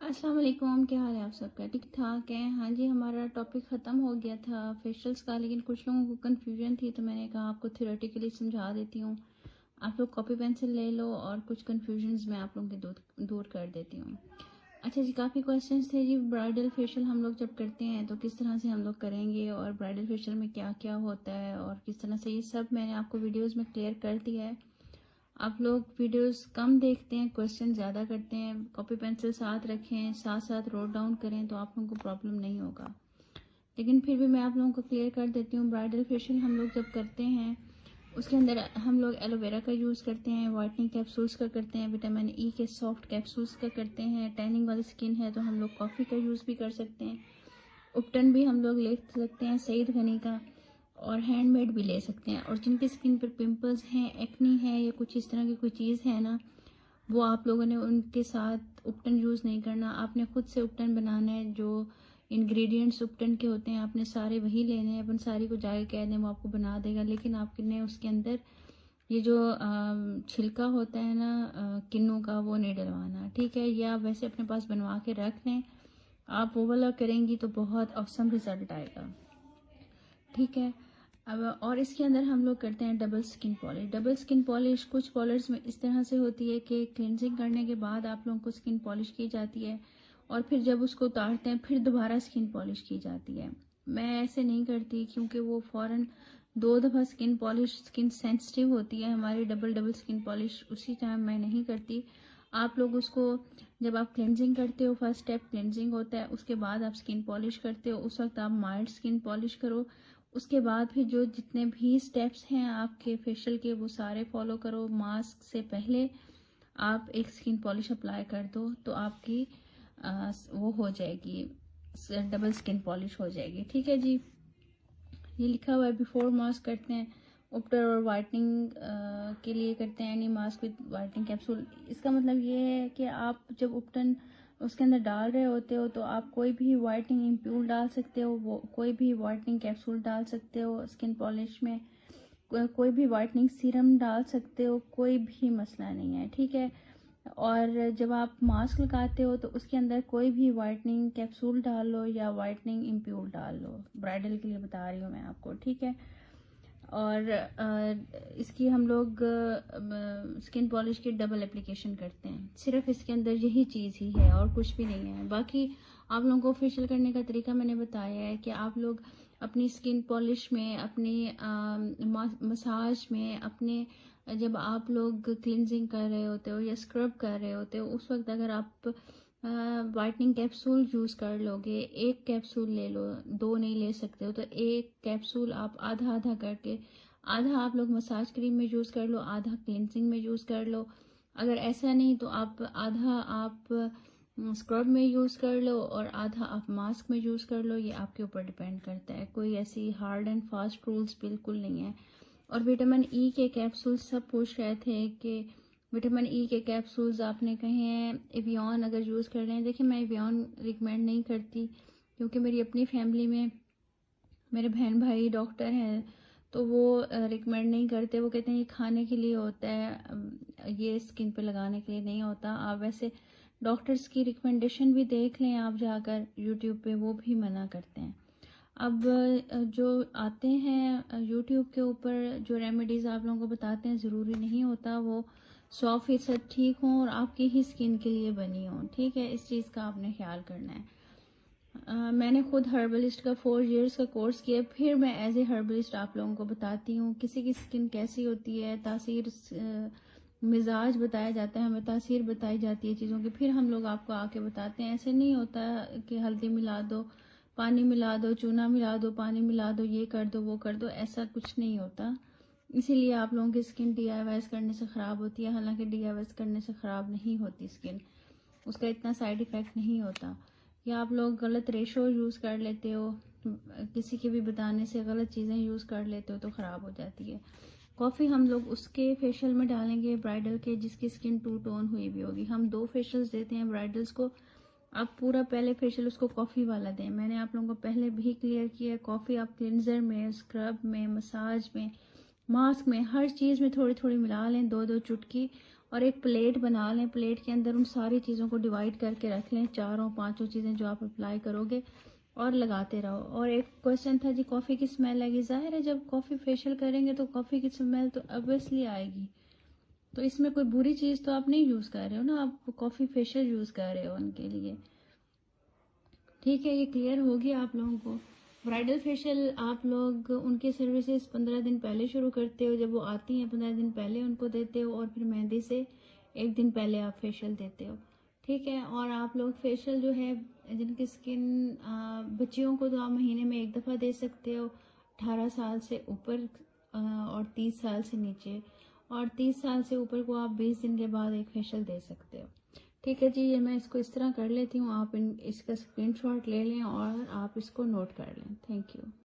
अस्सलाम वालेकुम, क्या हाल है आप सबका? ठीक ठाक है? हाँ जी, हमारा टॉपिक ख़त्म हो गया था फेशियल्स का, लेकिन कुछ लोगों को कन्फ्यूजन थी तो मैंने कहा आपको थ्योरेटिकली समझा देती हूँ। आप लोग कॉपी पेंसिल ले लो और कुछ कन्फ्यूजन्स मैं आप लोगों के दूर कर देती हूँ। अच्छा जी, काफ़ी क्वेश्चंस थे जी। ब्राइडल फेशियल हम लोग जब करते हैं तो किस तरह से हम लोग करेंगे, और ब्राइडल फेशियल में क्या क्या होता है और किस तरह से, ये सब मैंने आपको वीडियोज़ में क्लियर कर दिया है। आप लोग वीडियोस कम देखते हैं, क्वेश्चन ज़्यादा करते हैं। कॉपी पेंसिल साथ रखें, साथ साथ नोट डाउन करें तो आप लोगों को प्रॉब्लम नहीं होगा। लेकिन फिर भी मैं आप लोगों को क्लियर कर देती हूँ। ब्राइडल फेशियल हम लोग जब करते हैं उसके अंदर हम लोग एलोवेरा का यूज़ करते हैं, वाइटनिंग कैप्सूल्स का करते हैं, विटामिन ई के सॉफ्ट कैप्सूल्स का करते हैं। टैनिंग वाली स्किन है तो हम लोग कॉफ़ी का यूज़ भी कर सकते हैं। उपटन भी हम लोग ले सकते हैं सईद घनी का, और हैंडमेड भी ले सकते हैं। और जिनकी स्किन पर पिंपल्स हैं, एक्नी है या कुछ इस तरह की कोई चीज़ है ना, वो आप लोगों ने उनके साथ उपटन यूज़ नहीं करना। आपने खुद से उपटन बनाना है। जो इंग्रेडिएंट्स उपटन के होते हैं आपने सारे वही लेने हैं। अपन सारी को जाके कह दें वो आपको बना देगा, लेकिन आपने उसके अंदर ये जो छिलका होता है ना किन्नू का, वो नहीं डलवाना, ठीक है? या वैसे अपने पास बनवा के रख लें। आप वो वाला करेंगी तो बहुत औसम रिजल्ट आएगा, ठीक है? अब और इसके अंदर हम लोग करते हैं double skin polish. Double skin polish कुछ पॉलिश में इस तरह से होती है कि क्लिनजिंग करने के बाद आप लोगों को स्किन पॉलिश की जाती है, और फिर जब उसको उतारते हैं फिर दोबारा स्किन पॉलिश की जाती है। मैं ऐसे नहीं करती, क्योंकि वो फ़ौरन 2 दफ़ा स्किन पॉलिश, स्किन सेंसिटिव होती है हमारी। डबल डबल स्किन पॉलिश उसी टाइम मैं नहीं करती। आप लोग उसको, जब आप क्लेंजिंग करते हो, फर्स्ट स्टेप क्लेंजिंग होता है, उसके बाद आप स्किन पॉलिश करते हो, उस वक्त आप माइल्ड स्किन पॉलिश करो। उसके बाद फिर जो जितने भी स्टेप्स हैं आपके फेशियल के, वो सारे फॉलो करो। मास्क से पहले आप एक स्किन पॉलिश अप्लाई कर दो तो आपकी वो हो जाएगी, डबल स्किन पॉलिश हो जाएगी, ठीक है जी? ये लिखा हुआ है बिफोर मास्क करते हैं उपटर और वाइटनिंग के लिए करते हैं any mask with whitening capsule. इसका मतलब ये है कि आप जब उपटन उसके अंदर डाल रहे होते हो तो आप कोई भी वाइटनिंग इम्प्यूल डाल सकते हो, वो कोई भी वाइटनिंग कैप्सूल डाल सकते हो स्किन पॉलिश में, कोई भी वाइटनिंग सीरम डाल सकते हो, कोई भी मसला नहीं है, ठीक है? और जब आप मास्क लगाते हो तो उसके अंदर कोई भी वाइटनिंग कैप्सूल डाल लो या वाइटनिंग इम्प्यूल डाल लो। ब्राइडल के लिए बता रही हूँ मैं आपको, ठीक है? और इसकी हम लोग स्किन पॉलिश की डबल एप्लीकेशन करते हैं। सिर्फ इसके अंदर यही चीज़ ही है और कुछ भी नहीं है। बाकी आप लोगों को फेशियल करने का तरीका मैंने बताया है कि आप लोग अपनी स्किन पॉलिश में, अपनी मसाज में, अपने जब आप लोग क्लिनजिंग कर रहे होते हो या स्क्रब कर रहे होते हो, उस वक्त अगर आप वाइटनिंग कैप्सूल यूज़ कर लोगे, एक कैप्सूल ले लो, 2 नहीं ले सकते हो तो एक कैप्सूल आप आधा आधा करके, आधा आप लोग मसाज क्रीम में यूज़ कर लो, आधा क्लिनजिंग में यूज़ कर लो। अगर ऐसा नहीं तो आप आधा आप स्क्रब में यूज़ कर लो और आधा आप मास्क में यूज़ कर लो। ये आपके ऊपर डिपेंड करता है, कोई ऐसी हार्ड एंड फास्ट रूल्स बिल्कुल नहीं है। और विटामिन ई के कैप्सूल सब पूछ रहे थे कि विटामिन ई के कैप्सूल्स आपने कहे हैं एवियन अगर यूज़ कर रहे हैं। देखिए, मैं एवियन रिकमेंड नहीं करती, क्योंकि मेरी अपनी फैमिली में मेरे बहन भाई डॉक्टर हैं तो वो रिकमेंड नहीं करते। वो कहते हैं ये खाने के लिए होता है, ये स्किन पे लगाने के लिए नहीं होता। आप वैसे डॉक्टर्स की रिकमेंडेशन भी देख लें आप जाकर यूट्यूब पे, वो भी मना करते हैं। अब जो आते हैं यूट्यूब के ऊपर जो रेमेडीज़ आप लोगों को बताते हैं, ज़रूरी नहीं होता वो 100% ठीक हों और आपकी ही स्किन के लिए बनी हों, ठीक है? इस चीज़ का आपने ख्याल करना है। मैंने खुद हर्बलिस्ट का 4 इयर्स का कोर्स किया, फिर मैं एज ए हर्बलिस्ट आप लोगों को बताती हूँ किसी की स्किन कैसी होती है, तासीर मिजाज बताया जाता है, हमें तासीर बताई जाती है चीज़ों की, फिर हम लोग आपको आके बताते हैं। ऐसे नहीं होता कि हल्दी मिला दो, पानी मिला दो, चूना मिला दो, पानी मिला दो, ये कर दो, वो कर दो, ऐसा कुछ नहीं होता। इसीलिए आप लोगों की स्किन DIY करने से ख़राब होती है, हालांकि DIY करने से ख़राब नहीं होती स्किन, उसका इतना साइड इफ़ेक्ट नहीं होता। या आप लोग गलत रेशो यूज़ कर लेते हो, किसी के भी बताने से गलत चीज़ें यूज़ कर लेते हो तो ख़राब हो जाती है। कॉफ़ी हम लोग उसके फेशियल में डालेंगे ब्राइडल के जिसकी स्किन 2 टोन हुई भी होगी। हम 2 फेशियल्स देते हैं ब्राइडल्स को। आप पूरा पहले फेशियल उसको कॉफ़ी वाला दें। मैंने आप लोगों को पहले भी क्लियर किया है, कॉफ़ी आप क्लिनजर में, स्क्रब में, मसाज में, मास्क में, हर चीज़ में थोड़ी थोड़ी मिला लें, 2-2 चुटकी, और एक प्लेट बना लें, प्लेट के अंदर उन सारी चीज़ों को डिवाइड करके रख लें, 4-5 चीज़ें जो आप अप्लाई करोगे, और लगाते रहो। और एक क्वेश्चन था जी, कॉफ़ी की स्मेल आएगी। ज़ाहिर है जब कॉफ़ी फेशियल करेंगे तो कॉफ़ी की स्मेल तो ऑब्वियसली आएगी, तो इसमें कोई बुरी चीज़ तो आप नहीं यूज़ कर रहे हो ना, आप कॉफ़ी फेशियल यूज़ कर रहे हो उनके लिए। ठीक है, ये क्लियर हो गया आप लोगों को। ब्राइडल फेशियल आप लोग उनकी सर्विसेज 15 दिन पहले शुरू करते हो, जब वो आती हैं 15 दिन पहले उनको देते हो, और फिर मेहंदी से 1 दिन पहले आप फेशियल देते हो। ठीक है, और आप लोग फेशियल जो है जिनकी स्किन बच्चियों को तो आप महीने में 1 दफ़ा दे सकते हो, 18 साल से ऊपर और 30 साल से नीचे, और 30 साल से ऊपर को आप 20 दिन के बाद एक फेशियल दे सकते हो। ठीक है जी, ये मैं इसको इस तरह कर लेती हूँ, आप इसका स्क्रीनशॉट ले लें और आप इसको नोट कर लें। Thank you.